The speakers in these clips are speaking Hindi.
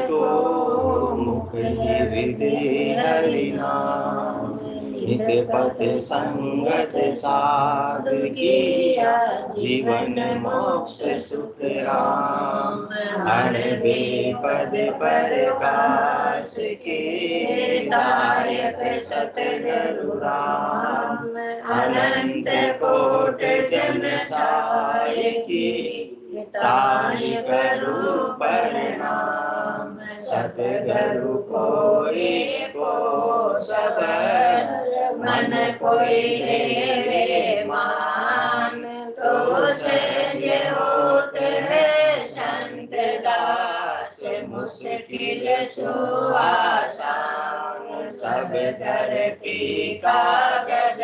को मुख हृदय हरि नाम, नित पथ संगत साध किया, जीवन मोक्ष सुख राम। अणबे पद प्रकाश के दायक सतगुरु राम, अनंत कोट जन सायकी, ताहि करू प्रणाम। सतगुरु कोई को सबर, मन कोई देवे मान, तो सहज होत है संत दास, मुश्किल सो आसान। सब धरती कागज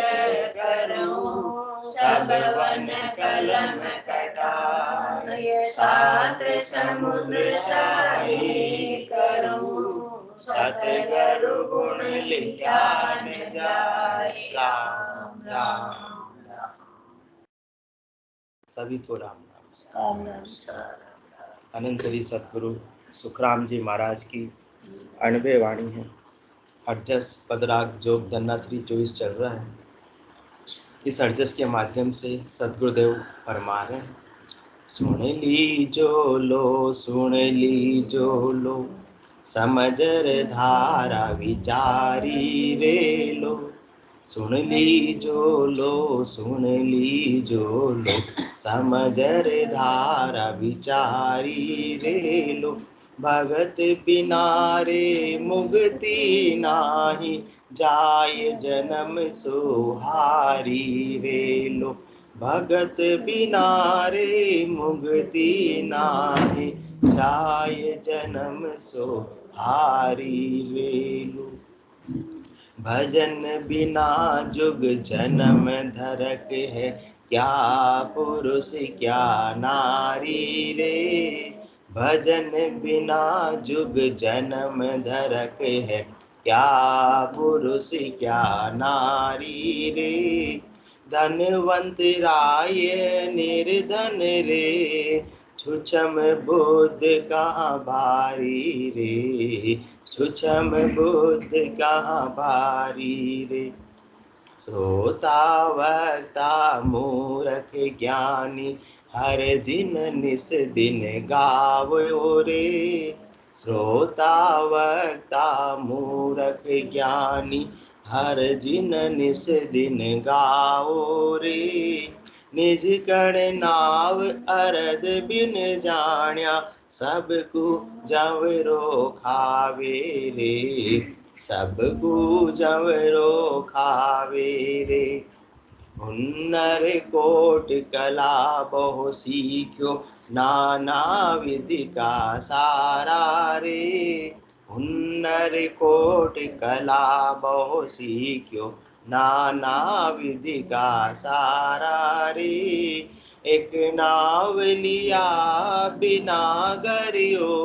करूं, सब वन कलम कटाए, सात समुद्र शाही करूं, सतगुरु गुण लिखा न जाए। राम राम राम। सभी को राम राम अनंत श्री सतगुरु सुखराम जी महाराज की 98 वाणी है। अड़जस पदराग जोग धन्ना श्री 24 चल रहा है। इस अड़जस के माध्यम से सतगुरुदेव फरमा रहे हैं, सुन लीजो लो, सुन लीजो लो, समझर धारा विचारी रे लो। सुन लीजो लो, सुन लीजो लो, समझर धारा विचारी रे लो। भगत बिना रे मुक्ति नाही, जाय जन्म सुहारी रे लो। भगत बिना रे मुक्ति नाही, जाय जन्म सुहारी रे लो। भजन बिना जुग जन्म धरक है, क्या पुरुष क्या नारी रे। भजन बिना जुग जन्म धरक है, क्या पुरुष क्या नारी रे। धनवंत राय निर्धन रे, छुछम बुद्ध कहाँ भारी रे। छुछम बुद्ध कहाँ भारी रे। श्रोता वक्ता मूर्ख ज्ञानी, हर जिन निस दिन गावो रे। श्रोता वक्ता मूर्ख ज्ञानी, हर जिन निस दिन गाओ रे। निज कण नाव अरद बिन जाण्या, सबको जवरो खावे रे। सबको जवरो खावे रे। हुन्नर कोट कला बहु सीख्यो, नाना विधि का सारा रे। हुन्नर कोट कला बहु सीख्यो, नाना विधि का सारा रे। एक नाव लिया बिना गरियो,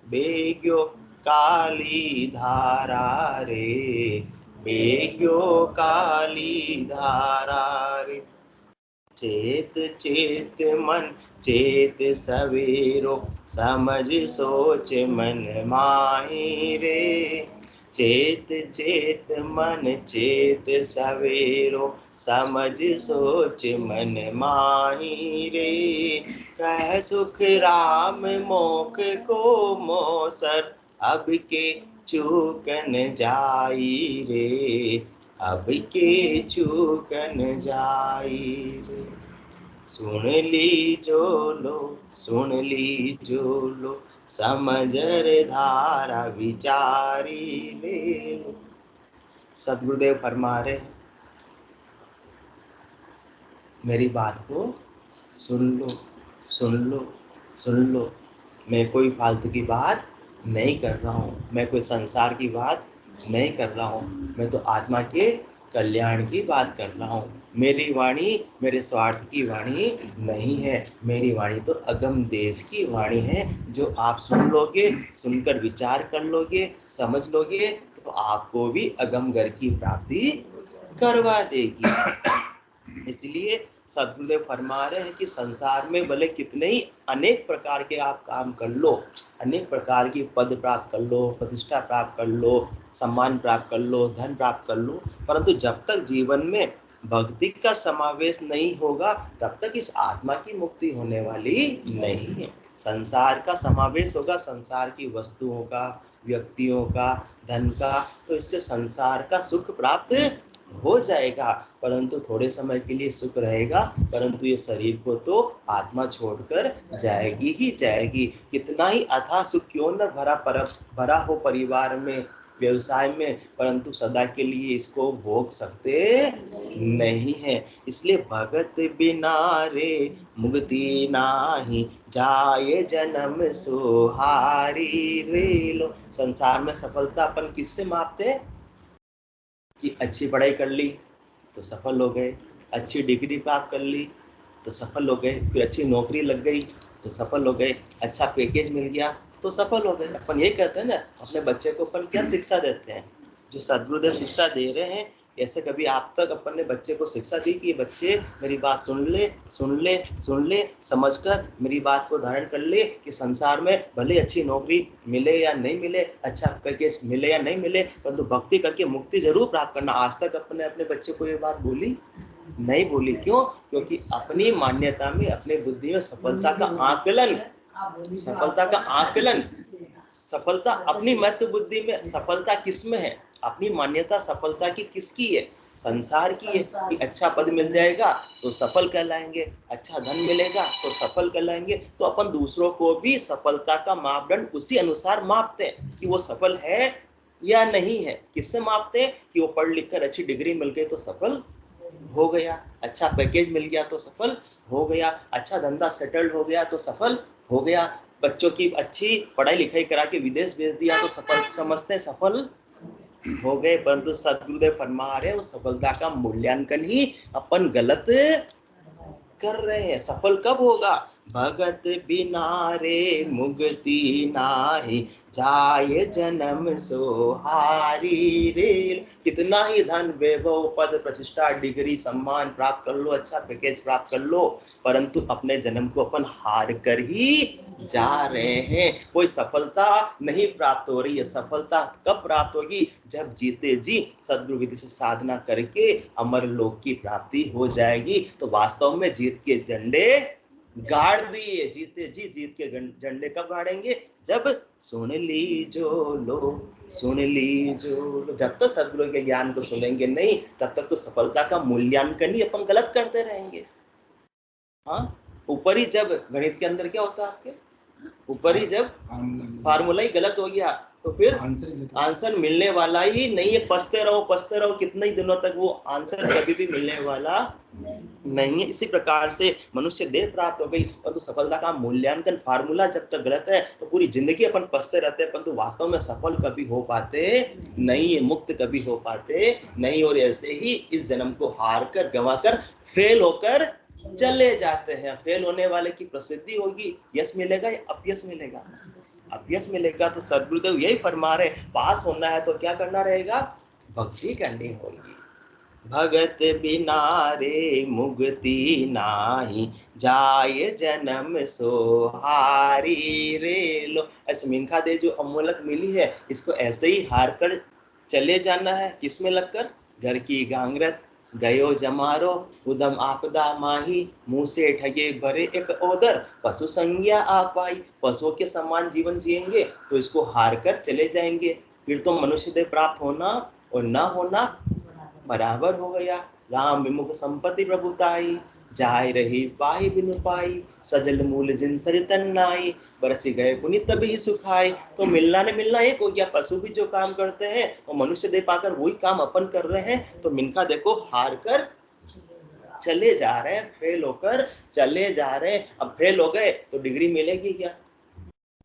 बेग्यो काली धारा रे। बेग्यो काली धारा रे। चेत चेत मन चेत सवेरो, समझ सोच मन माही रे। चेत चेत मन चेत सवेरो, समझ सोच मन माही रे। कह सुख राम मोख को मोसर, अब के चूकन जाई रे। अब के चूकन जाई रे। सुन लीजो लो, सुन लीजो लो, समझर धारा विचारी ले लो। सतगुरुदेव फरमा रहे, मेरी बात को सुन लो, सुन लो, सुन लो। मैं कोई फालतू की बात नहीं कर रहा हूँ, मैं कोई संसार की बात नहीं कर रहा हूँ, मैं तो आत्मा के कल्याण की बात कर रहा हूँ। मेरी वाणी मेरे स्वार्थ की वाणी नहीं है, मेरी वाणी तो अगम देश की वाणी है। जो आप सुन लोगे, सुनकर विचार कर लोगे, समझ लोगे, तो आपको भी अगम घर की प्राप्ति करवा देगी। इसलिए सद्गुरुदेव फरमा रहे हैं कि संसार में भले कितने ही अनेक प्रकार के आप काम कर लो, अनेक प्रकार की पद प्राप्त कर लो, प्रतिष्ठा प्राप्त कर लो, सम्मान प्राप्त कर लो, धन प्राप्त कर लो, परंतु जब तक जीवन में भक्ति का समावेश नहीं होगा तब तक इस आत्मा की मुक्ति होने वाली नहीं है। संसार का समावेश होगा, संसार की वस्तुओं का, व्यक्तियों का, धन का, तो इससे संसार का सुख प्राप्त हो जाएगा, परंतु थोड़े समय के लिए सुख रहेगा, परंतु ये शरीर को तो आत्मा छोड़कर जाएगी ही जाएगी। कितना ही अथाह सुख क्यों न भरा हो परिवार में, व्यवसाय में, परंतु सदा के लिए इसको भोग सकते नहीं है। इसलिए भगत बिना रे मुक्ति नाही, जाए जन्म सुहारी रे लो। संसार में सफलता अपन किससे मापते हैं कि अच्छी पढ़ाई कर ली तो सफल हो गए, अच्छी डिग्री प्राप्त कर ली तो सफल हो गए, फिर अच्छी नौकरी लग गई तो सफल हो गए, अच्छा पैकेज मिल गया तो सफल हो गए। अपन ये कहते हैं ना, अपने बच्चे को अपन क्या शिक्षा देते हैं, जो सद्गुरुदेव शिक्षा दे रहे हैं, ऐसे कभी आप तक अपन ने बच्चे को शिक्षा दी कि बच्चे मेरी बात सुन ले, सुन ले, सुन ले, समझकर मेरी बात को धारण कर ले कि संसार में भले अच्छी नौकरी मिले या नहीं मिले, अच्छा पैकेज मिले या नहीं मिले, परंतु भक्ति करके मुक्ति जरूर प्राप्त करना। आज तक अपने अपने बच्चे को ये बात बोली नहीं बोली। क्यों? क्योंकि अपनी मान्यता में, अपनी बुद्धि में सफलता का आकलन, सफलता का आकलन, सफलता अपनी महत्व बुद्धि में, सफलता किस में है, अपनी मान्यता सफलता की किसकी है, संसार की है कि अच्छा पद मिल जाएगा तो सफल कहलाएंगे, अच्छा धन मिलेगा तो सफल कहलाएंगे। तो अपन दूसरों को भी सफलता का मापदंड उसी अनुसार मापते हैं कि वो सफल है या नहीं है। किससे मापते हैं कि वो पढ़ लिख कर अच्छी डिग्री मिल गई तो सफल हो गया, अच्छा पैकेज मिल गया तो सफल हो गया, अच्छा धंधा सेटल्ड हो गया तो सफल हो गया, बच्चों की अच्छी पढ़ाई लिखाई करा के विदेश भेज दिया तो सफल समझते हैं, सफल हो गए। परंतु सद्गुरुदेव फरमा रहे हैं, उस सफलता का मूल्यांकन ही अपन गलत कर रहे हैं। सफल कब होगा? भगत बिना रे मुक्ति नाही, जाए जन्म सोहारी रे। कितना ही धन, वैभव, पद, प्रतिष्ठा, डिग्री, सम्मान प्राप्त कर लो, अच्छा पैकेज प्राप्त कर लो, परंतु अपने जन्म को अपन हार कर ही जा रहे हैं। कोई सफलता नहीं प्राप्त हो रही है। सफलता कब प्राप्त होगी? जब जीते जी सद्गुरु विधि से साधना करके अमर लोक की प्राप्ति हो जाएगी। तो वास्तव में जीत के झंडे गाड़ दिए, जीते जी जीत के झंडे कब गाड़ेंगे? जब सुन लीजो लो, सुन लीजो लो। जब तक सद्गुरु के ज्ञान को सुनेंगे नहीं, तब तक तो सफलता का मूल्यांकन ही अपन गलत करते रहेंगे। हाँ, ऊपर ही जब गणित के अंदर क्या होता है आपके, ऊपर ही जब फार्मूला ही गलत हो गया तो फिर आंसर मिलने वाला ही नहीं है। पछते रहो कितने ही दिनों तक वो आंसर कभी भी मिलने वाला नहीं है। इसी प्रकार से मनुष्य देह प्राप्त हो गई, परंतु सफलता का मूल्यांकन फार्मूला जब तक गलत है तो पूरी जिंदगी अपन पछते रहते हैं, परंतु वास्तव में सफल कभी हो पाते नहीं है, मुक्त कभी हो पाते नहीं। और ऐसे ही इस जन्म को हार कर, गंवा कर, फेल होकर चले जाते हैं। फेल होने वाले की प्रसिद्धि होगी, यश मिलेगा या अपयश मिलेगा? अपयश मिलेगा। तो सद्गुरुदेव यही फरमा रहे, पास होना है तो क्या करना रहेगा? भक्ति करनी होगी। भगत बिना रे मुक्ति नाही, जाए जन्म सोहारी रे लो। ऐसे मिंखा दे जो अमोलक मिली है, इसको ऐसे ही हार कर चले जाना है। किसमें लगकर? घर की गांगरत, गयो जमारो, उदम आपदा माही, मुंह से ठगे भरे एक ओदर, पशु संज्ञा आप आई। पशुओं के समान जीवन जिएंगे तो इसको हार कर चले जाएंगे। फिर तो मनुष्य देह प्राप्त होना और ना होना बराबर हो गया। राम विमुख संपत्ति प्रभुताई, जाय रही पाही बिनु पाई, सजल मूल जिन सरितन नाई, बरसी गए पुनि तभी सुखाई। तो मिलना ने मिलना एक हो गया। पशु भी जो काम करते हैं और मनुष्य दे पाकर वही काम अपन कर रहे हैं। तो मिनका देखो हार कर चले जा रहे हैं, फेल होकर चले जा रहे हैं। अब फेल हो गए तो डिग्री मिलेगी क्या?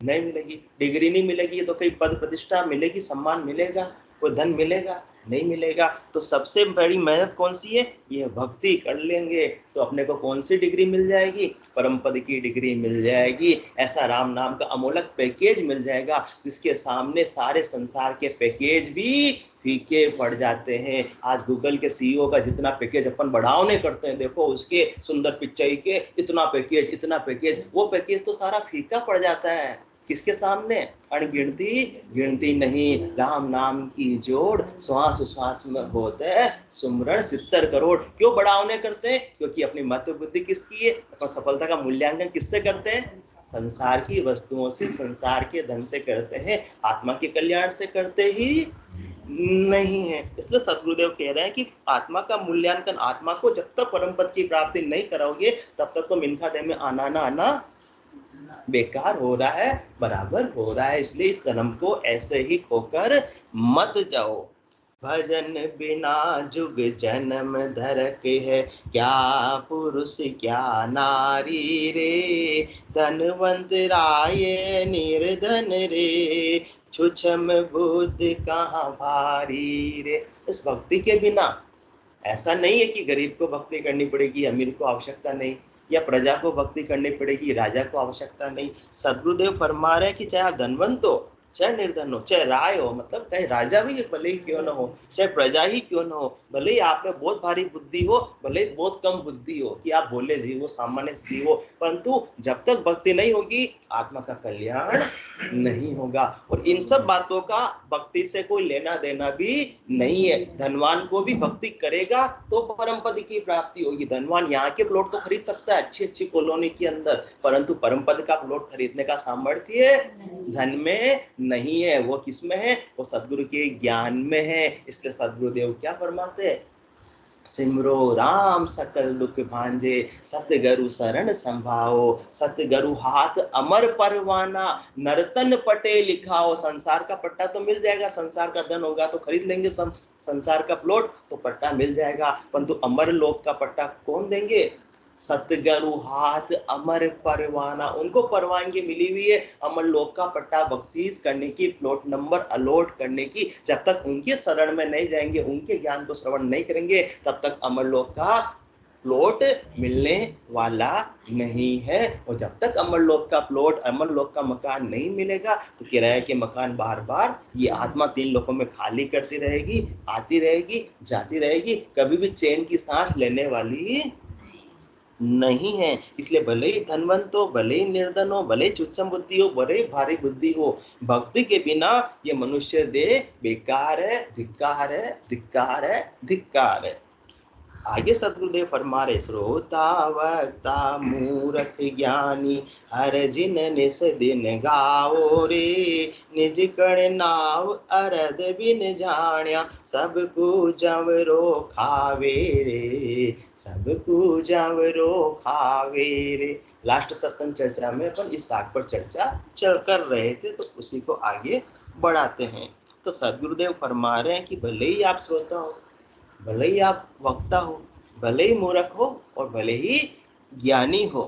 नहीं मिलेगी। डिग्री नहीं मिलेगी तो कोई पद प्रतिष्ठा मिलेगी, सम्मान मिलेगा, कोई धन मिलेगा? नहीं मिलेगा। तो सबसे बड़ी मेहनत कौन सी है? ये भक्ति कर लेंगे तो अपने को कौन सी डिग्री मिल जाएगी? परम पद की डिग्री मिल जाएगी। ऐसा राम नाम का अमोलक पैकेज मिल जाएगा जिसके सामने सारे संसार के पैकेज भी फीके पड़ जाते हैं। आज गूगल के सीईओ का जितना पैकेज अपन बढ़ावने करते हैं, देखो उसके सुंदर पिचाई के इतना पैकेज, वो पैकेज तो सारा फीका पड़ जाता है। किसके सामने? अनगिनती गिनती नहीं, राम नाम की जोड़ श्वास श्वास में होते हैं सुमरण 70 करोड़। क्यों बढ़ावने करते हैं? क्योंकि अपनी महत्व बुद्धि किसकी है? अपन सफलता का मूल्यांकन किससे करते हैं? संसार की वस्तुओं से, संसार के धन से करते हैं, आत्मा के कल्याण से करते ही नहीं है। इसलिए सदगुरुदेव कह रहे हैं कि आत्मा का मूल्यांकन, आत्मा को जब तक परम पद की प्राप्ति नहीं कराओगे तब तक तो मिनखा देह में आना ना आना बेकार हो रहा है, बराबर हो रहा है। इसलिए इस जन्म को ऐसे ही खोकर मत जाओ। भजन बिना जुग जन्म धरक है, क्या पुरुष क्या नारी रे, धनवंत राय निर्धन रे, छुछम बुद्धि कहाँ भारी रे। इस भक्ति के बिना ऐसा नहीं है कि गरीब को भक्ति करनी पड़ेगी, अमीर को आवश्यकता नहीं, या प्रजा को भक्ति करनी पड़ेगी, राजा को आवश्यकता नहीं। सदगुरुदेव फरमा रहे हैं कि चाहे आप धनवंत हो, चाहे निर्धन हो, चाहे राय हो, मतलब चाहे राजा भी भले ही क्यों ना हो, चाहे प्रजा ही क्यों ना हो, भले ही आप में बहुत भारी बुद्धि हो, भले ही बहुत कम बुद्धि हो, कि आप भोले जीव हो, सामान्य जीव हो, परंतु जब तक भक्ति नहीं होगी आत्मा का कल्याण नहीं होगा। और इन सब बातों का भक्ति से कोई लेना देना भी नहीं है। धनवान को भी भक्ति करेगा तो परम पद की प्राप्ति होगी। धनवान यहाँ के प्लॉट तो खरीद सकता है अच्छी अच्छी कॉलोनी के अंदर, परंतु परम पद का प्लॉट खरीदने का सामर्थ्य धन में नहीं है। वो किस में है? वो सदगुरु के ज्ञान में है। इसलिए सदगुरुदेव क्या फरमाते हैं? सिमरो राम सकल दुख भांजे, सतगुरु शरण संभाओ, सतगुरु हाथ अमर परवाना, नर्तन पटे लिखाओ। संसार का पट्टा तो मिल जाएगा, संसार का धन होगा तो खरीद लेंगे, संसार का प्लॉट तो पट्टा मिल जाएगा, परंतु अमर लोक का पट्टा कौन देंगे? सतगुरु हाथ अमर परवाना, उनको परवानगी मिली हुई है अमर लोक का पट्टा बख्शीश करने की, प्लॉट नंबर अलॉट करने की। जब तक उनके शरण में नहीं जाएंगे, उनके ज्ञान को श्रवण नहीं करेंगे, तब तक अमर लोक का प्लॉट मिलने वाला नहीं है। और जब तक अमर लोक का प्लॉट, अमर लोक का मकान नहीं मिलेगा तो किराए के मकान बार बार ये आत्मा 3 लोकों में खाली करती रहेगी, आती रहेगी, जाती रहेगी, कभी भी चैन की सांस लेने वाली नहीं है। इसलिए भले ही धनवंत हो, भले ही निर्धन हो, भले ही तुच्छम बुद्धि हो, भले ही भारी बुद्धि हो, भक्ति के बिना ये मनुष्य देह बेकार है, धिक्कार है, धिक्कार है, धिक्कार है। आगे सदगुरुदेव फरमा रहे, श्रोता वक्ता मूर्ख ज्ञानी, हर जिन निस दिन गाओ रे, निज कण नाव अरद बिन जाण्या, सब जवरो खावे रे, सब जवरो खावे रे। लास्ट सत्संग चर्चा में अपन इस साग पर चर्चा कर रहे थे, तो उसी को आगे बढ़ाते हैं। तो सदगुरुदेव फरमा रहे हैं कि भले ही आप श्रोता हो, भले ही आप वक्ता हो, भले ही मूर्ख हो और भले ही ज्ञानी हो,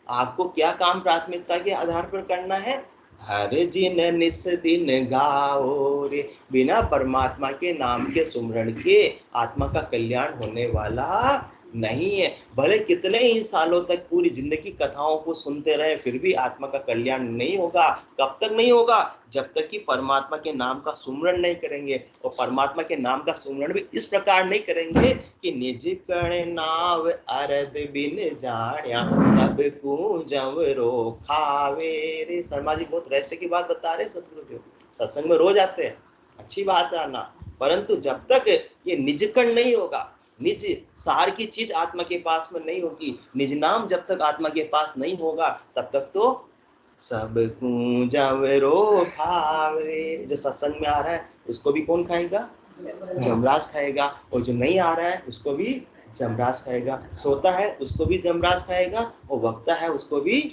आपको क्या काम प्राथमिकता के आधार पर करना है? हर जिन निस दिन गाओ रे, बिना परमात्मा के नाम के सुमरण के आत्मा का कल्याण होने वाला नहीं है। भले कितने ही सालों तक पूरी जिंदगी कथाओं को सुनते रहे, फिर भी आत्मा का कल्याण नहीं होगा। कब तक नहीं होगा? जब तक कि परमात्मा के नाम का सुमरण नहीं करेंगे। और परमात्मा के नाम का सुमरण भी इस प्रकार नहीं करेंगे कि निज कण नाव अरद बिन जाण्या, सब जवरो खावे रे। शर्मा जी बहुत रहस्य की बात बता रहे सतगुरुदेव। सत्संग में रोज आते हैं, अच्छी बात है आना, परंतु जब तक ये निज कण नहीं होगा, निज सार की चीज आत्मा के पास में नहीं होगी, निज नाम जब तक आत्मा के पास नहीं होगा, तब तक तो सब जवरो खावे। जो सत्संग में आ रहा है उसको भी कौन खाएगा? जमराज खाएगा। और जो नहीं आ रहा है उसको भी जमराज खाएगा। सोता है उसको भी जमराज खाएगा, और वक्ता है उसको भी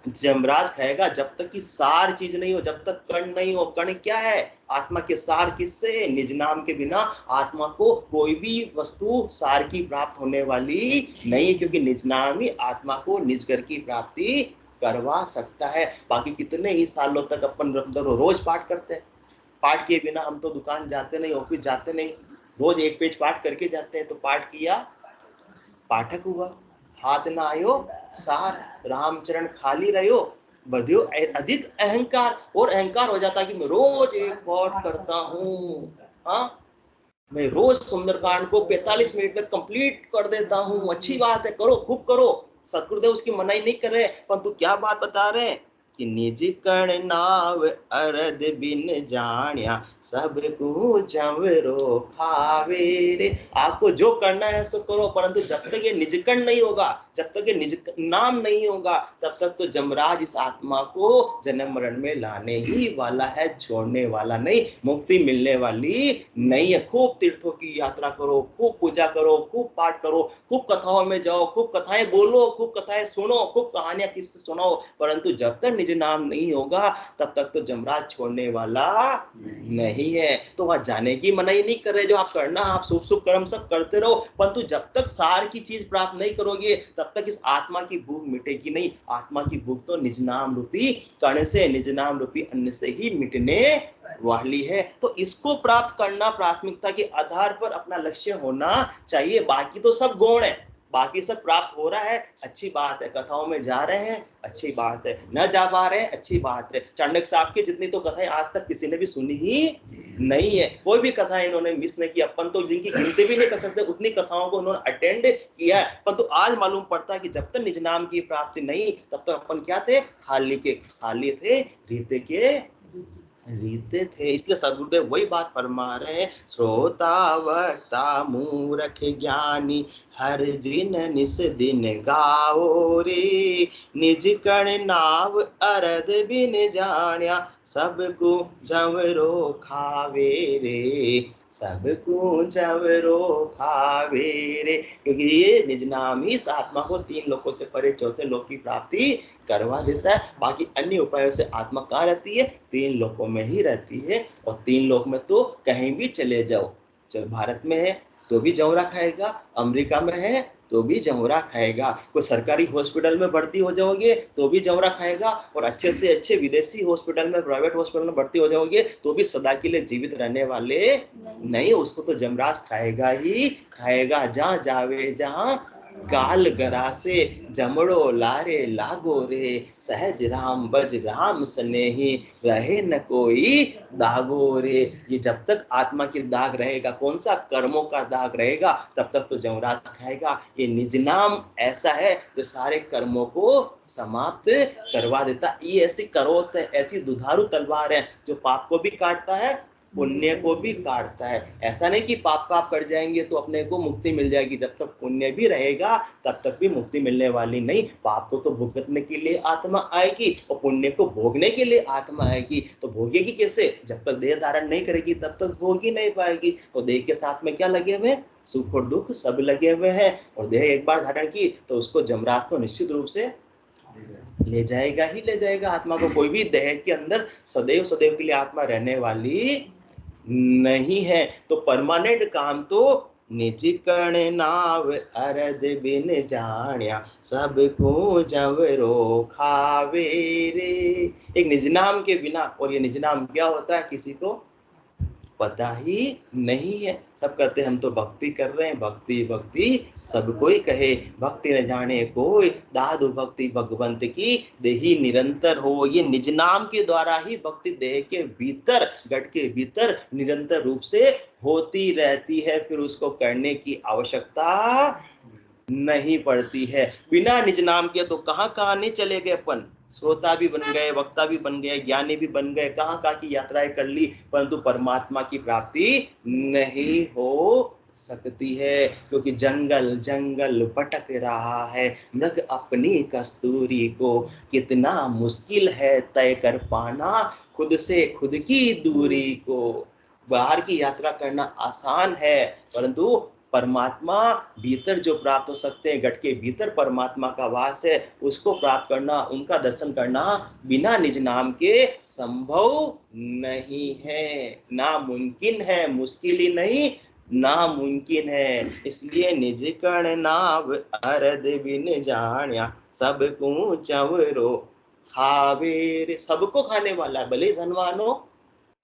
जमराज खाएगा। जब तक कि सार चीज नहीं हो, जब तक कण नहीं हो। कण क्या है? आत्मा के सार किससे है? निज नाम के बिना आत्मा को कोई भी वस्तु सार की प्राप्त होने वाली नहीं, क्योंकि निज नाम ही आत्मा को निज घर की प्राप्ति करवा सकता है। बाकी कितने ही सालों तक अपन रोज पाठ करते हैं, पाठ किए बिना हम तो दुकान जाते नहीं, ऑफिस जाते नहीं, रोज एक पेज पाठ करके जाते हैं। तो पाठ किया, पाठक हुआ, हाथ ना आयो सार, रामचरण खाली रहो, बधियो अधिक अहंकार। और अहंकार हो जाता कि मैं रोज एक पाठ करता हूँ, हाँ, मैं रोज सुंदरकांड को 45 मिनट में कंप्लीट कर देता हूँ, अच्छी बात है, करो, खूब करो। सतगुरुदेव उसकी मनाही नहीं कर रहे, परंतु क्या बात बता रहे हैं कि निज कण नाव अरद बिन जानिया सब को जवरो खावे रे। आपको जो करना है सो करो, परंतु जब तक ये निज कण नहीं होगा, जब तक ये निज नाम नहीं होगा, तब तक तो जमराज इस आत्मा को जन्म मरण में लाने ही वाला है, छोड़ने वाला नहीं, मुक्ति मिलने वाली नहीं है। खूब तीर्थों की यात्रा करो, खूब पूजा करो, खूब पाठ करो, खूब कथाओं में जाओ, खूब कथाएं बोलो, खूब कथाएं सुनो, खूब कहानियां किससे सुनाओ, परंतु जब तक निज नाम नहीं होगा तब तक तो जमराज छोड़ने वाला नहीं है। तो वहां जाने की मनाही नहीं कर रहे, जो आप करना, आप शुभ शुभ कर्म सब करते रहो, परंतु जब तक सार की चीज प्राप्त नहीं करोगे तब तक इस आत्मा की भूख मिटेगी नहीं। आत्मा की भूख तो निज नाम रूपी कण से, निज नाम रूपी अन्न से ही मिटने वाली है। तो इसको प्राप्त करना प्राथमिकता के आधार पर अपना लक्ष्य होना चाहिए। बाकी तो सब गौण है, बाकी सब प्राप्त हो रहा है, अच्छी बात है, कथाओं में जा रहे हैं, अच्छी बात है, न जा पा रहे हैं, अच्छी बात है। चाणक्य साहब की जितनी तो कथाएं आज तक किसी ने भी सुनी ही नहीं है, कोई भी कथा इन्होंने मिस नहीं की। अपन तो जिनकी गिनती भी नहीं कर सकते उतनी कथाओं को उन्होंने अटेंड किया है, परंतु आज मालूम पड़ता है कि जब तक निज नाम की प्राप्ति नहीं, तब तक अपन क्या थे, खाली के खाली थे, रीते के रीते थे। इसलिए सदगुरुदेव वही बात फरमा रहे हैं, श्रोता वक्ता मूर्ख ज्ञानी हर जिन निस दिन गाओ रे, निज कण नाव अरद बिन जानिया सबको जवरो खावे रे, सबको जवरो खावे रे। क्योंकि ये निज नाम ही इस आत्मा को तीन लोकों से परे चौथे लोक की प्राप्ति करवा देता है। बाकी अन्य उपायों से आत्मा कहाँ रहती है, तीन लोकों में ही रहती है। और तीन लोक में तो कहीं भी चले जाओ, चल भारत में है तो भी जौरा खाएगा, अमेरिका में है तो भी जौरा खाएगा, कोई सरकारी हॉस्पिटल में भर्ती हो जाओगे तो भी जौरा खाएगा, और अच्छे से अच्छे विदेशी हॉस्पिटल में, प्राइवेट हॉस्पिटल में भर्ती हो जाओगे तो भी सदा के लिए जीवित रहने वाले नहीं, उसको तो जमराज खाएगा ही खाएगा। जहाँ जावे जहाँ काल गरासे जमड़ो लारे लागो रे, सहज राम बज राम स्नेही रहे न कोई दागो रे। ये जब तक आत्मा की दाग रहेगा, कौन सा, कर्मों का दाग रहेगा, तब तक तो जमराज खाएगा। ये निज नाम ऐसा है जो सारे कर्मों को समाप्त करवा देता। ये ऐसी करोत है, ऐसी दुधारू तलवार है जो पाप को भी काटता है, पुण्य को भी काटता है। ऐसा नहीं कि पाप कर जाएंगे तो अपने को मुक्ति मिल जाएगी, जब तक पुण्य भी रहेगा तब तक भी मुक्ति मिलने वाली नहीं। पाप को तो भुगतने के लिए आत्मा आएगी और पुण्य को भोगने के लिए आत्मा आएगी। तो भोगेगी कैसे, जब तक देह धारण नहीं करेगी तब तक भोग ही नहीं पाएगी। तो देह के साथ में क्या लगे हुए, सुख और दुख सब लगे हुए हैं, और देह एक बार धारण की तो उसको जमराज तो निश्चित रूप से ले जाएगा ही ले जाएगा आत्मा को। कोई भी देह के अंदर सदैव सदैव के लिए आत्मा रहने वाली नहीं है। तो परमानेंट काम तो निज कण नाव अरद बिन जानिया सबको जवरो खावे रे। एक निज नाम के बिना, और ये निज नाम क्या होता है किसी को पता ही नहीं है। सब कहते हैं हम तो भक्ति कर रहे हैं, भक्ति भक्ति सब कोई कहे, भक्ति न जाने कोई दादु भक्ति भगवंत की देही निरंतर हो। ये निज नाम के द्वारा ही भक्ति देह के भीतर, गट के भीतर निरंतर रूप से होती रहती है, फिर उसको करने की आवश्यकता नहीं पड़ती है। बिना निज नाम के तो कहाँ कहाँ नहीं चले गए अपन, श्रोता भी बन गए, वक्ता भी बन गए, ज्ञानी भी बन गए, कहाँ कहाँ की यात्राएं कर ली, परंतु परमात्मा की प्राप्ति नहीं हो सकती है। क्योंकि जंगल जंगल भटक रहा है मृग अपनी कस्तूरी को, कितना मुश्किल है तय कर पाना खुद से खुद की दूरी को। बाहर की यात्रा करना आसान है, परंतु परमात्मा भीतर जो प्राप्त हो सकते हैं, घट के भीतर परमात्मा का वास है, उसको प्राप्त करना, उनका दर्शन करना बिना निज नाम के संभव नहीं है, नामुमकिन है। मुश्किल ही नहीं, नामुमकिन है। इसलिए निज कण नाव अरद बिन जानिया सबको चवरो खावे रे। सबको खाने वाला है, भले धनवान हो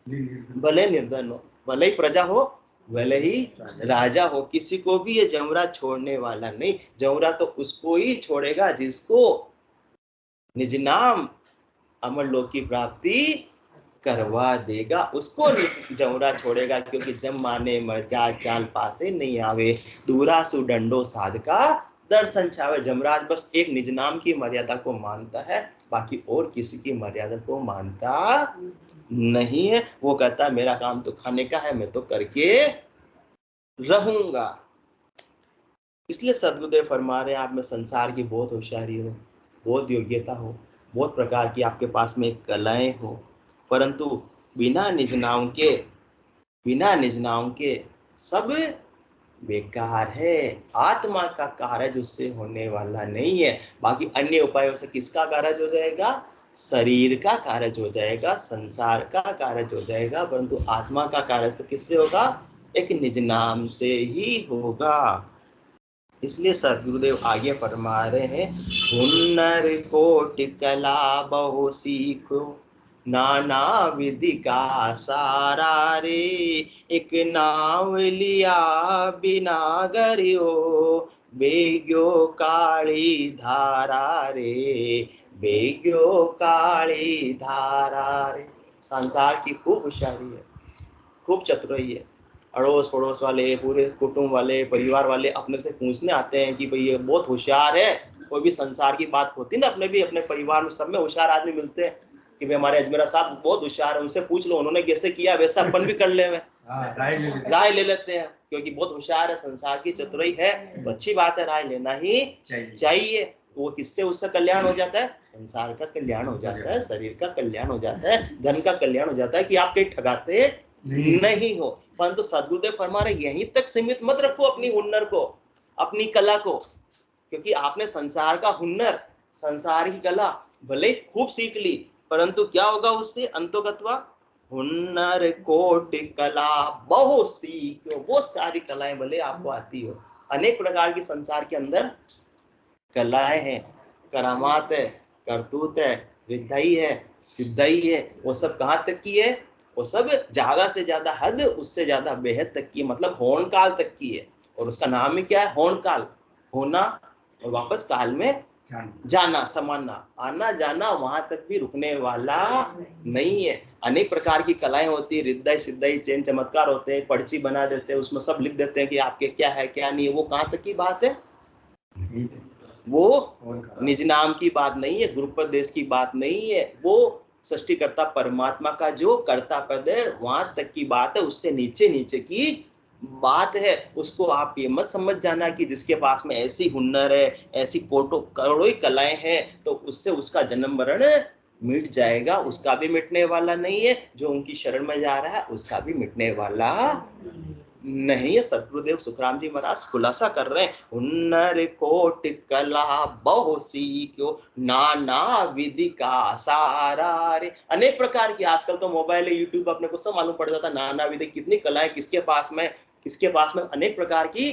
भले निर्धन हो, भले ही प्रजा हो भले ही राजा हो, किसी को भी ये जमरा छोड़ने वाला नहीं। जमरा तो उसको ही छोड़ेगा जिसको निज नाम अमर लोक की प्राप्ति करवा देगा, उसको नहीं जमुरा छोड़ेगा, क्योंकि जम माने मर जा चाल पासे नहीं आवे, दूरा सु डंडो साध का दर्शन छावे। जमराज बस एक निज नाम की मर्यादा को मानता है, बाकी और किसी की मर्यादा को मानता नहीं है। वो कहता है मेरा काम तो खाने का है, मैं तो करके रहूंगा। इसलिए सदगुरुदेव फरमा रहे हैं आप में संसार की बहुत होशियारी हो, बहुत योग्यता हो, बहुत प्रकार की आपके पास में कलाएं हो, परंतु बिना निज नाम के, बिना निज नाम के सब बेकार है। आत्मा का कार्य उससे होने वाला नहीं है। बाकी अन्य उपायों से किसका कार्य हो जाएगा? शरीर का कार्य हो जाएगा, संसार का कार्य हो जाएगा, परंतु आत्मा का कार्य तो किससे होगा? एक निज नाम से ही होगा। इसलिए सदगुरुदेव आगे फरमा रहे हैं, हुनर कोटि कला बहु सीखो, नाना विधि का सारा रे, एक नाव लिया बिना गरियो, बेग्यो काली धारा रे, बेग्यो काली धारा रे। संसार की खूब होशियारी है, खूब चतुराई है। अड़ोस पड़ोस वाले, पूरे कुटुंब वाले, परिवार वाले अपने से पूछने आते हैं कि भाई ये बहुत होशियार है। कोई भी संसार की बात होती ना, अपने भी अपने परिवार में सब में होशियार आदमी मिलते हैं कि भाई हमारे अजमेरा साहब बहुत होशियार है, उनसे पूछ लो उन्होंने कैसे किया, वैसा अपन भी कर ले, राय ले लेते हैं, क्योंकि बहुत होशियार है, संसार की चतुराई है, तो अच्छी बात है, राय लेना ही चाहिए। वो किससे उसका कल्याण हो जाता है? संसार का कल्याण हो जाता है, शरीर का कल्याण हो जाता है, धन का कल्याण हो जाता है, कि आप कहीं ठगाते नहीं हो। परंतु सदगुरुदेव फरमा रहे यहीं तक सीमित मत रखो अपनी हुनर को, अपनी कला को, क्योंकि आपने संसार का हुनर, संसार की कला भले खूब सीख ली, परंतु क्या होगा उससे? अंतोगत्वा हुनर कोटि कला बहु सीखो। वो सारी कलाएं भले आपको आती हो, अनेक प्रकार की संसार के अंदर कलाएं हैं, करामात है, करतूत है, विद्याई है, सिद्धाई है, वो सब कहाँ तक की है? वो सब ज्यादा से ज्यादा हद, उससे ज्यादा बेहद तक की, मतलब होन काल तक की है। और उसका नाम ही क्या है? होन काल, होना और वापस काल में जाना, समाना, आना जाना, वहां तक भी रुकने वाला नहीं है। अनेक प्रकार की कलाएं होती है, रिद्धाई सिद्धाई चैन चमत्कार होते हैं, पर्ची बना देते हैं, उसमें सब लिख देते हैं कि आपके क्या है क्या नहीं है। वो कहाँ तक की बात है? वो निज नाम की बात नहीं है, गुरुपदेश की बात नहीं है, वो सृष्टिकर्ता परमात्मा का जो कर्ता पद है वहां तक की बात है, उससे नीचे नीचे की बात है। उसको आप ये मत समझ जाना कि जिसके पास में ऐसी हुनर है, ऐसी करोड़ों कलाएं हैं, तो उससे उसका जन्म मरण मिट जाएगा। उसका भी मिटने वाला नहीं है। जो उनकी शरण में जा रहा है उसका भी मिटने वाला नहीं है। सतगुरुदेव सुखराम जी महाराज खुलासा कर रहे हैं, हुनर कोटि कला बहु सीखो, नाना विधि का सारा रे। अनेक प्रकार की, आजकल तो मोबाइल है, यूट्यूब, अपने को सब मालूम पड़ जाता, नाना विधि, कितनी कलाएं किसके पास में अनेक प्रकार की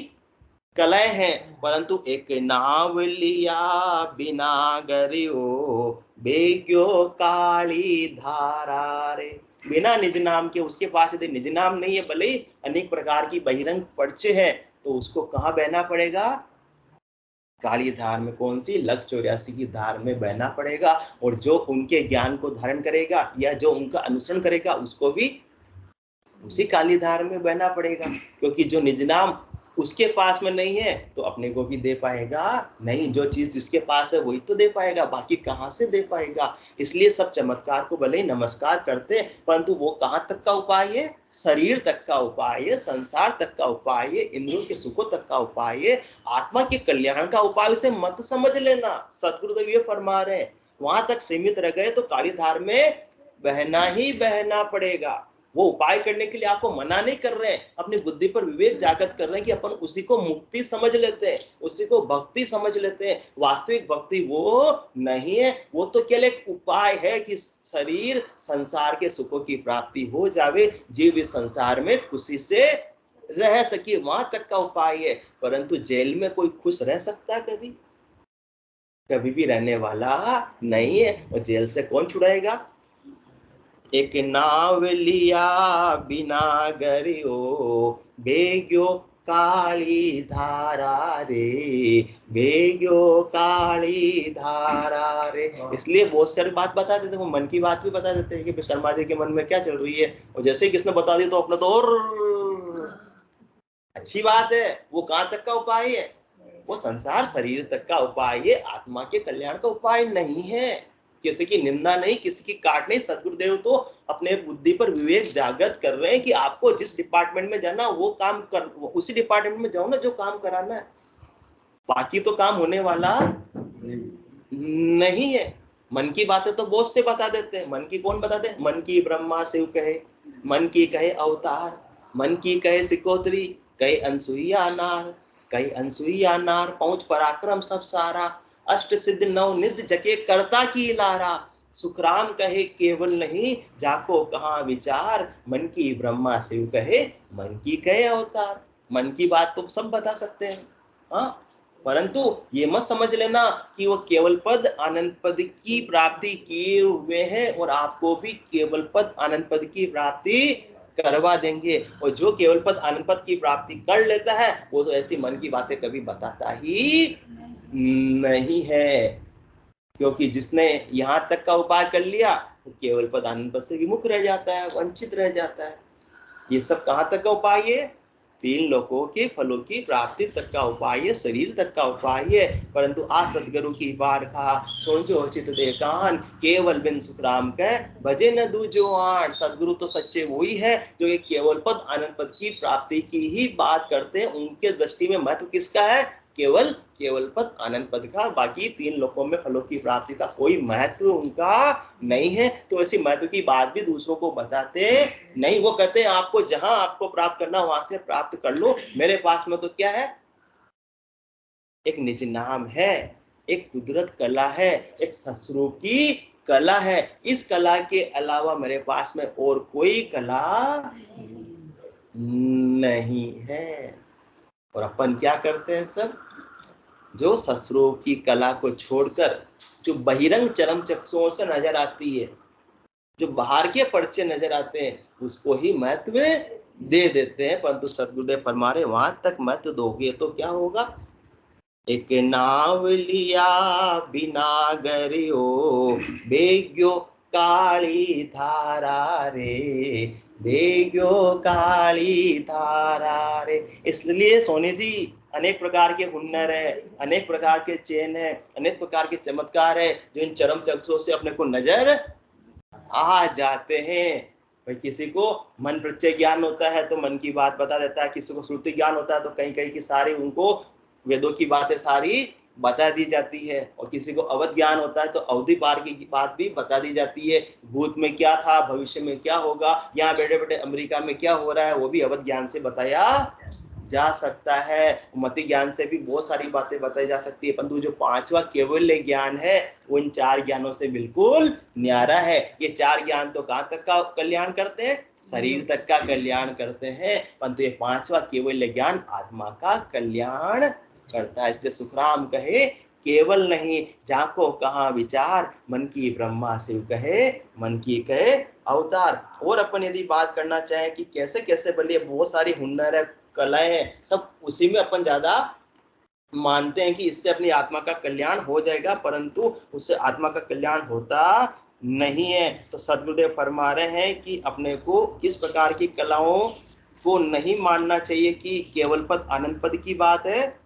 कलाएं हैं, परंतु एक नाव लिया बिना गरियो, बेग्यो काली धारा रे। बिना निज नाम के, उसके पास यदि निज नाम नहीं है, भले ही अनेक प्रकार की बहिरंग पर्चे हैं, तो उसको कहाँ बहना पड़ेगा? काली धार में। कौन सी? लख 84 की धार में बहना पड़ेगा। और जो उनके ज्ञान को धारण करेगा या जो उनका अनुसरण करेगा, उसको भी उसी काली धार में बहना पड़ेगा, क्योंकि जो निज नाम उसके पास में नहीं है तो अपने को भी दे पाएगा नहीं। जो चीज जिसके पास है वही तो दे पाएगा, बाकी कहाँ से दे पाएगा? इसलिए सब चमत्कार को भले ही नमस्कार करते हैं, परंतु वो कहाँ तक का उपाय है? शरीर तक का उपाय है, संसार तक का उपाय है, इंद्रियों के सुखों तक का उपाय है, आत्मा के कल्याण का उपाय उसे मत समझ लेना। सतगुरुदेव ये फरमा रहे हैं, वहां तक सीमित रह गए तो काली धार में बहना ही बहना पड़ेगा। वो उपाय करने के लिए आपको मना नहीं कर रहे हैं, अपनी बुद्धि पर विवेक जागृत कर रहे हैं कि अपन उसी को मुक्ति समझ लेते हैं, उसी को भक्ति समझ लेते हैं। वास्तविक भक्ति वो नहीं है, वो तो केवल एक उपाय है कि शरीर संसार के सुखों की प्राप्ति हो जावे, जीव इस संसार में खुशी से रह सके, वहां तक का उपाय है। परंतु जेल में कोई खुश रह सकता है? कभी कभी भी रहने वाला नहीं है। और जेल से कौन छुड़ाएगा? एक नाव लिया बिना गरियो, बेग्यो काली धारा रे, बेग्यो काली धारा रे। इसलिए बहुत सारी बात बता देते, वो मन की बात भी बता देते हैं कि शर्मा जी के मन में क्या चल रही है, और जैसे ही किसने बता दी तो अपना तो और अच्छी बात है। वो कहाँ तक का उपाय है? वो संसार शरीर तक का उपाय है, आत्मा के कल्याण का उपाय नहीं है। किसी की निंदा नहीं, किसी की काट नहीं। सदगुरुदेव तो अपने बुद्धि पर विवेक जागृत कर रहे हैं कि आपको जिस डिपार्टमेंट में जाना वो काम कर, उसी डिपार्टमेंट में जाओ ना जो काम कराना है। बाकी तो काम होने वाला नहीं है। मन की बातें तो बहुत से बता देते हैं। मन की कौन बताते हैं? मन की ब्रह्मा शिव कहे, मन की कहे अवतार, मन की कहे सिकोत्री, कहे अनसुईया नार, कहे अनसुईया नार, पहुंच पराक्रम सब सारा, अष्ट सिद्ध नव निध जके कर्ता की लारा, सुखराम कहे केवल नहीं, जाको कहाँ विचार, मन की ब्रह्मा शिव कहे, मन की कहे अवतार। मन की बात तो सब बता सकते हैं, हाँ, परंतु ये मत समझ लेना कि वो केवल पद आनंद पद की प्राप्ति किए हुए हैं और आपको भी केवल पद आनंद पद की प्राप्ति करवा देंगे। और जो केवल पद आनंद पद की प्राप्ति कर लेता है वो तो ऐसी मन की बातें कभी बताता ही नहीं है, क्योंकि जिसने यहाँ तक का उपाय कर लिया वो केवल पद आनंद पद से विमुख रह जाता है, वंचित रह जाता है। ये सब कहाँ तक का उपाय है? तीन लोकों के फलों की प्राप्ति तक का उपाय है, शरीर तक का उपाय है। परंतु आज सदगुरु की बार कहा, सुन जो चित दे कान, केवल बिन सुखराम कह भजे न दूजो आन। सदगुरु तो सच्चे वही है जो एक केवल पद आनंद पद की प्राप्ति की ही बात करते हैं। उनके दृष्टि में महत्व किसका है? केवल केवल पद आनंद पद का। बाकी तीन लोकों में फलों की प्राप्ति का कोई महत्व उनका नहीं है। तो ऐसी महत्व की बात भी दूसरों को बताते नहीं। वो कहते हैं आपको जहां आपको प्राप्त करना वहां से प्राप्त कर लो। मेरे पास में तो क्या है? एक निज नाम है, एक कुदरत कला है, एक ससुरूप की कला है। इस कला के अलावा मेरे पास में और कोई कला नहीं है। और अपन क्या करते हैं सब? जो ससुरूप की कला को छोड़कर जो बहिरंग चरम चक्षुओं से नजर आती है, जो बाहर के पर्चे नजर आते हैं, उसको ही महत्व दे देते हैं। परंतु सदगुरुदेव फरमा रहे वहां तक महत्व दोगे तो क्या होगा? एक नाव लिया बिना गरियो, बेग्यो काली धारा रे, बेग्यो काली धारा रे। इसलिए सोनी जी अनेक प्रकार के हुनर है, अनेक प्रकार के चेन है, अनेक प्रकार के चमत्कार है जो इन चरम चक्षुओं से अपने को नजर आ जाते हैं। भाई किसी को मन प्रत्यय ज्ञान होता है तो मन की बात बता देता है, किसी को श्रुति ज्ञान होता है तो कहीं कहीं की सारी उनको वेदों की बातें सारी बता दी जाती है। और किसी को अवध ज्ञान होता है तो अवधि पार की बात भी बता दी जाती है। भूत में क्या था, भविष्य में क्या होगा, यहाँ बैठे बैठे अमेरिका में क्या हो रहा है, वो भी अवध ज्ञान से बताया जा सकता है। मति ज्ञान से भी बहुत सारी बातें बताई जा सकती है। परंतु जो पांचवा केवल ज्ञान है वो इन चार ज्ञानों से बिल्कुल न्यारा है। ये चार ज्ञान तो कहाँ तक का कल्याण करते हैं? शरीर तक का कल्याण करते हैं। परंतु ये पांचवा केवल ज्ञान आत्मा का कल्याण करता है। इसलिए सुखराम कहे केवल नहीं, जाको कहाँ विचार, मन की ब्रह्मा शिव कहे, मन की कहे अवतार। और अपन यदि बात करना चाहे कि कैसे कैसे बलिए, बहुत सारी हुनर है, कलाएं, सब उसी में अपन ज्यादा मानते हैं कि इससे अपनी आत्मा का कल्याण हो जाएगा, परंतु उससे आत्मा का कल्याण होता नहीं है। तो सदगुरुदेव फरमा रहे हैं कि अपने को किस प्रकार की कलाओं को नहीं मानना चाहिए कि केवल पद आनंद पद की बात है।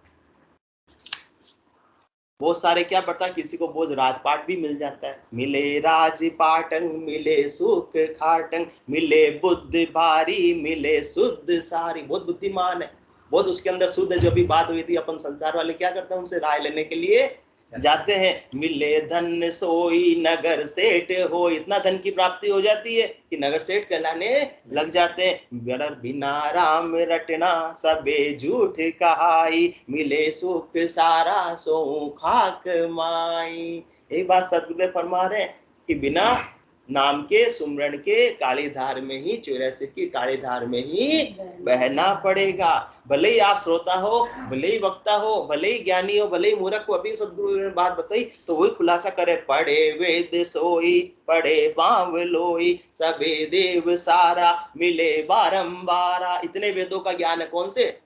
बहुत सारे क्या पड़ता है, किसी को बोझ राजपाट भी मिल जाता है, मिले राजपाटंग मिले सुख खाटंग, मिले बुद्धि भारी मिले शुद्ध सारी। बहुत बुद्धिमान है, बहुत उसके अंदर शुद्ध है। जो भी बात हुई थी, अपन संसार वाले क्या करते हैं, उनसे राय लेने के लिए जाते हैं। मिले धन सोई नगर सेठ हो, इतना धन की प्राप्ति हो जाती है कि नगर सेठ कहलाने लग जाते हैं। गर बिना राम रटना सबे झूठ कहाई, मिले सुख सारा सो खाक माई। एक बात सतगुरुदेव फरमा रहे हैं कि बिना नाम के सुमरण के काली धार में ही, 84 की काली धार में ही बहना पड़ेगा। भले ही आप श्रोता हो, भले ही वक्ता हो, भले ही ज्ञानी हो, भले ही मूर्ख हो। अभी सदगुरु ने बात बताई तो वही खुलासा करे, पढ़े वेद सोई पढ़े पांव लोई, सबे देव सारा मिले बारंबारा। इतने वेदों का ज्ञान है कौन से?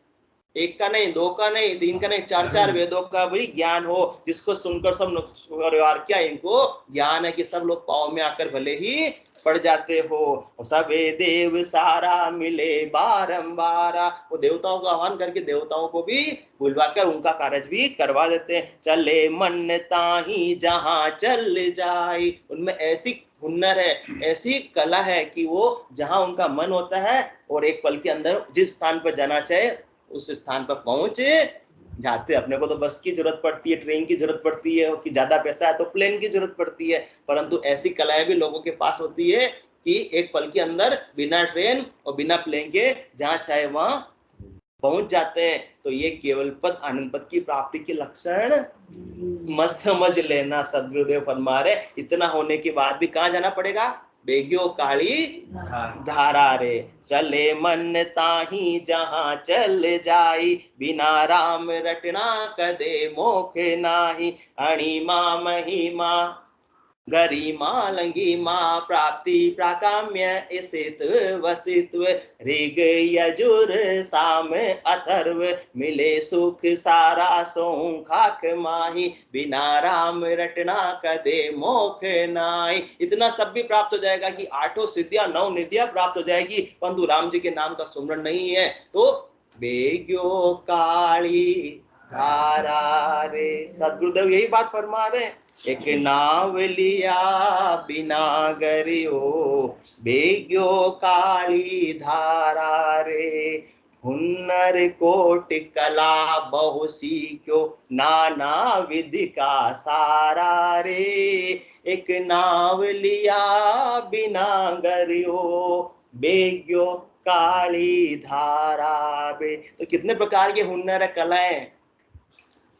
एक का नहीं, दो का नहीं, तीन का नहीं, चार चार वेदों का भी ज्ञान हो, जिसको सुनकर सब परिवार क्या इनको ज्ञान है कि सब लोग पाँव में आकर भले ही पड़ जाते हो। सबे देव सारा मिले बारंबार, वो देवताओं का आह्वान करके देवताओं को भी बुलवाकर उनका कार्य भी करवा देते हैं। चले मन ताही जहां चल जाए, उनमें ऐसी हुनर है, ऐसी कला है कि वो जहां उनका मन होता है और एक पल के अंदर जिस स्थान पर जाना चाहे उस स्थान पर पहुंच जाते। अपने को तो बस की जरूरत पड़ती है, ट्रेन की जरूरत पड़ती है, कि ज्यादा पैसा है तो प्लेन की जरूरत पड़ती है, परंतु ऐसी कलाएं भी लोगों के पास होती है कि एक पल के अंदर बिना ट्रेन और बिना प्लेन के जहां चाहे वहां पहुंच जाते हैं। तो ये केवल पद आनंद पद की प्राप्ति के लक्षण मत समझ लेना। सदगुरुदेव फरमा रहे इतना होने के बाद भी कहां जाना पड़ेगा? बेग्यो काली धारा रे, चले मन ताही जहां चल जाई, बिना राम रटना कदे मोख नाही, अणिमा महिमा गरिमा लंगिमा प्राप्ति प्राकाम्य इसित वसित्व, ऋग यजुर साम अथर्व, मिले सुख सारा सो खाक माही, बिना राम रटना कदे मोख नाई। इतना सब भी प्राप्त हो जाएगा कि आठों सिद्धियां नौ निधियां प्राप्त हो जाएगी, परंतु राम जी के नाम का सुमरण नहीं है तो बेग्यो काली धारा रे। सदगुरुदेव यही बात फरमा रहे हैं, एक नाव लिया बिना गरियो, बेग्यो काली धारा रे, हुनर कोटि कला बहु सीख्यो, नाना विधि का सारा रे, एक नाव लिया बिना गरियो, बेग्यो काली धारा बे। तो कितने प्रकार के हुनर कलाएं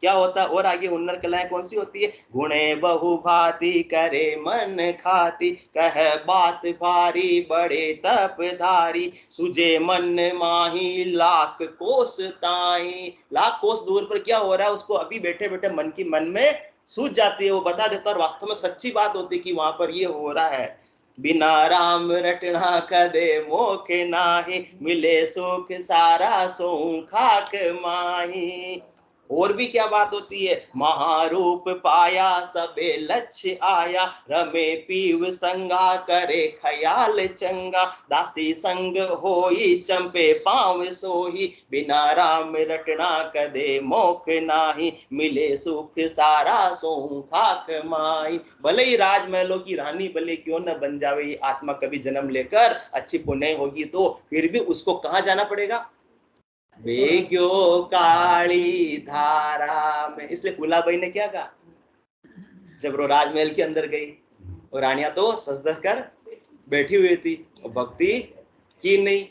क्या होता है, और आगे हुनर कलाएं कौन सी होती है? गुणे बहु भांति करे मन खाती, कह बात भारी बड़े तपधारी, सुजे मन माही लाख कोस ताई। लाख कोस दूर पर क्या हो रहा है उसको अभी बैठे बैठे मन में सूझ जाती है, वो बता देता है और वास्तव में सच्ची बात होती है कि वहां पर ये हो रहा है। बिना राम रटना कदे मोख नाही, मिले सुख सारा सो खाक माही। और भी क्या बात होती है? महारूप पाया सबे लक्ष्य आया, रमे पीव संगा करे ख्याल चंगा, दासी संग होई चंपे पांव सोही, बिना राम रटना कदे मोख नाही, मिले सुख सारा सो खाक माई। भले ही राजमहलों की रानी भले क्यों न बन जावे ये आत्मा कभी जन्म लेकर, अच्छी पुण्य होगी तो फिर भी उसको कहाँ जाना पड़ेगा? बेग्यो काली धारा में। इसलिए फूलाबाई ने क्या कहा जब वो राजमहल के अंदर गई और रानियां तो सजदह कर बैठी हुई थी और भक्ति की नहीं,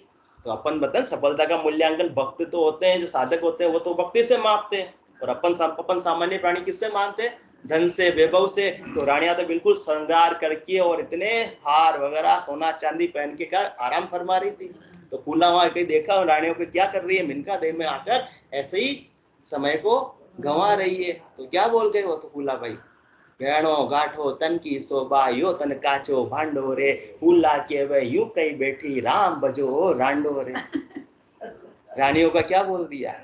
तो अपन बताएं सफलता का मूल्यांकन भक्त तो होते हैं, जो साधक होते हैं वो तो भक्ति से मापते हैं, और अपन सामान्य प्राणी किससे मानते हैं? धन से, वैभव से। तो रानियां तो बिल्कुल श्रृंगार करके और इतने हार वगैरह सोना चांदी पहन के का आराम फरमा रही थी। तो फूला वहां कहीं देखा और रानियों को क्या कर रही है? मिनका देह में आकर ऐसे ही समय को गंवा रही है। तो क्या बोल गए वो तो फूला भाई, गहणो गाठो तन की शोभा, यो तन काचो भांडो रे, फूला के वे यूं कहीं बैठी राम बजो रांडो रे। रानियों का क्या बोल दिया?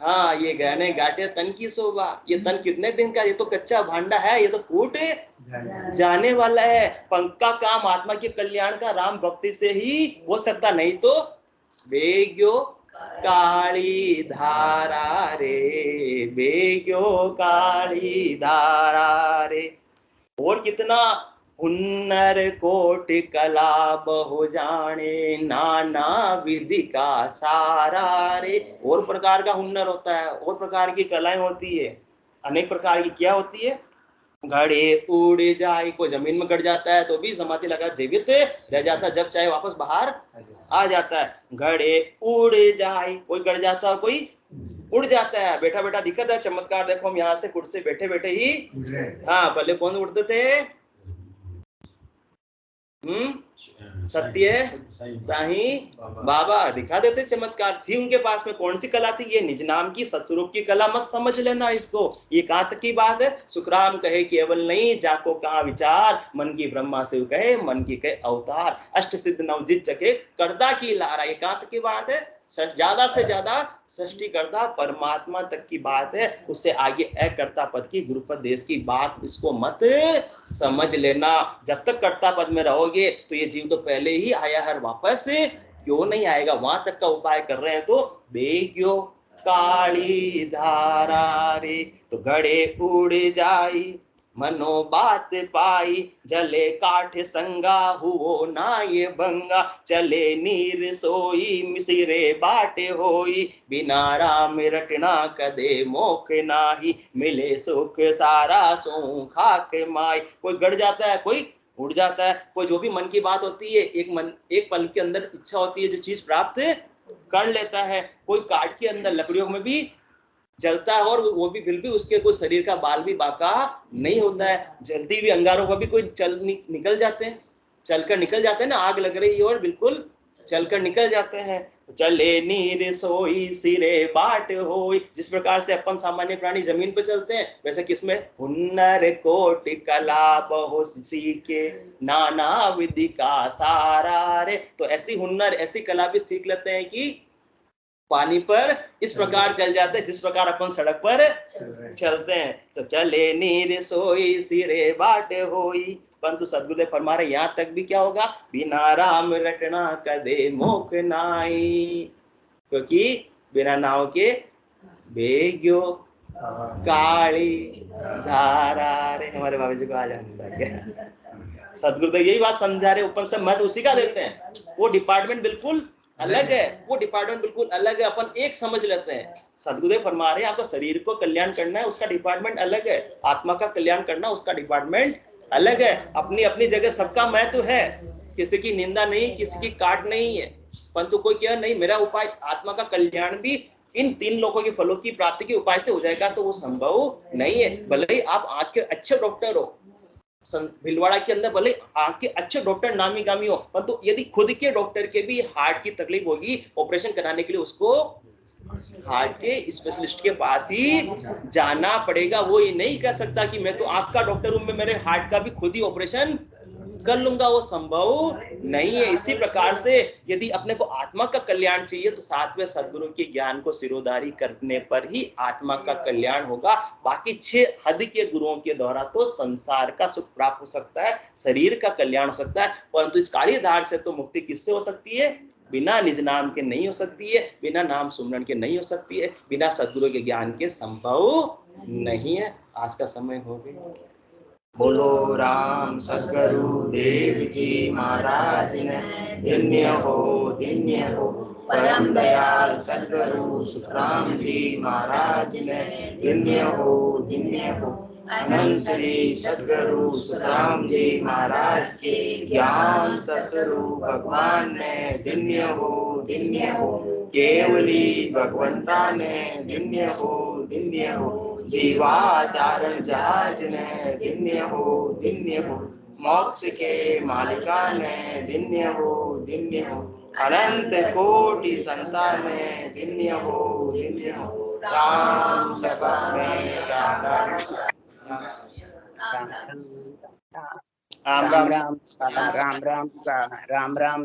हाँ, ये गहने गाटे तन की शोभा, ये तन कितने दिन का, ये तो कच्चा भांडा है, ये तो टूट जाने वाला है। पंका काम आत्मा के कल्याण का राम भक्ति से ही हो सकता, नहीं तो बेग्यो काली धारा रे, बेग्यो काली धारा रे। और कितना हुन्नर कोटि कला बहु जाने, नाना विधि का सारा रे। और प्रकार का हुन्नर होता है, और प्रकार की कलाएं होती है, अनेक प्रकार की। क्या होती है? गड़े उड़ जाए, कोई जमीन में गड़ जाता है तो भी समाधि लगा जीवित रह जाता है, जब चाहे वापस बाहर आ जाता है। गड़े उड़ जाए, कोई गड़ जाता है कोई उड़ जाता है। बैठा बैठा दिक्कत है, चमत्कार देखो, हम यहाँ से कुर्सी बैठे बैठे ही, हाँ पहले कौन उड़ते थे? सत्य साही बाबा दिखा देते चमत्कार, थी उनके पास में। कौन सी कला थी? ये निज नाम की सत्स्वरूप की कला, मत समझ लेना इसको। ये कहां तक की बात है? सुखराम कहे केवल नहीं, जाको कहा विचार, मन की ब्रह्मा शिव कहे मन की कहे अवतार, अष्ट सिद्ध नवजित चके करदा की लारा। ये कहां तक की बात है? ज्यादा से ज्यादा सृष्टिकर्ता परमात्मा तक की बात है, उससे आगे अकर्ता पद की गुरुपद देश की बात इसको मत समझ लेना। जब तक कर्ता पद में रहोगे तो ये जीव तो पहले ही आया है, वापस क्यों नहीं आएगा। वहां तक का उपाय कर रहे हैं तो बेग्यो काली धारा रे, तो घड़े उड़ जाई मनो बात पाई, जले काठ संगा हुओ ना ये भंगा, चले नीर सोई मिसिरे बाटे होई, बिना राम रटना कदे मोख नाही, मिले सुख सारा सो खाक माई। कोई गड़ जाता है, कोई उड़ जाता है, कोई जो भी मन की बात होती है एक पल के अंदर इच्छा होती है जो चीज प्राप्त कर लेता है। कोई काठ के अंदर लकड़ियों में भी जलता है और वो भी फिर भी उसके कोई शरीर का बाल भी बाका नहीं होता है। जल्दी भी अंगारों का भी कोई निकल जाते हैं, चलकर निकल जाते हैं ना, आग लग रही है और बिल्कुल चलकर निकल जाते हैं। चले नीर सोई सिरे बाट होई, जिस प्रकार से अपन सामान्य प्राणी जमीन पे चलते हैं, वैसे किसमें हुनर कोट कला बहु सीखे, नाना विधि का सारा रे, तो ऐसी हुनर ऐसी कला भी सीख लेते हैं कि पानी पर इस प्रकार चल जाते हैं जिस प्रकार अपन सड़क पर चलते हैं। तो चले नीर सोई सिरे बाट होई, परंतु सदगुरुदेव फरमा रहे यहाँ तक भी क्या होगा, बिना राम रटना कदे मोख नाई, क्योंकि बिना नाव के बेग्यो काली धारा रे। हमारे बाबा जी को आ जाता है क्या? सदगुरुदेव यही बात समझा रहे, ऊपर से मत उसी का देते हैं। वो डिपार्टमेंट बिल्कुल अलग है, वो डिपार्टमेंट बिल्कुल अलग है, अपन एक समझ लेते हैं। सदगुरुदेव फरमा रहे हैं आपको शरीर को कल्याण करना है, उसका डिपार्टमेंट अलग है, आत्मा का कल्याण करना उसका डिपार्टमेंट अलग है। अपनी अपनी जगह सबका महत्व है, किसी की निंदा नहीं, किसी की काट नहीं है, परंतु कोई क्या नहीं मेरा उपाय आत्मा का कल्याण भी इन 3 लोगों के फलों की प्राप्ति के उपाय से हो जाएगा, तो वो संभव नहीं है। भले ही आप आंख के अच्छे डॉक्टर हो, भिलवाड़ा के अंदर भले आंख के अच्छे डॉक्टर नामी गामी हो, परंतु यदि खुद के डॉक्टर के भी हार्ट की तकलीफ होगी, ऑपरेशन कराने के लिए उसको हार्ट के स्पेशलिस्ट के पास ही जाना पड़ेगा। वो ये नहीं कह सकता कि मैं तो आंख का डॉक्टर हूं, मैं मेरे हार्ट का भी खुद ही ऑपरेशन कर लूंगा, वो संभव नहीं है। इसी प्रकार से यदि अपने को आत्मा का कल्याण चाहिए तो सातवें सदगुरु के ज्ञान को सिरोधारी करने पर ही आत्मा का कल्याण होगा। बाकी 6 हद के गुरुओं के द्वारा तो संसार का सुख प्राप्त हो सकता है, शरीर का कल्याण हो सकता है, परंतु इस काली धार से तो मुक्ति किससे हो सकती है? बिना निज नाम के नहीं हो सकती है, बिना नाम सुमरन के नहीं हो सकती है, बिना सदगुरु के ज्ञान के संभव नहीं है। आज का समय हो गया। बोलो राम सदगुरु देव जी महाराज ने धन्य हो परम दयाल सदगुरु सुखराम जी महाराज ने धन्य हो अनंत श्री सदगुरु सुखराम जी महाराज के ज्ञान ससुरु भगवान ने धन्य हो केवली भगवंता ने धन्य हो जीवाधारण जहाज ने धन्य हो मोक्ष के मालिका ने धन्य हो अनंत कोटि संतान ने धन्य हो राम शपथ में राम राम राम राम राम राम राम राम राम राम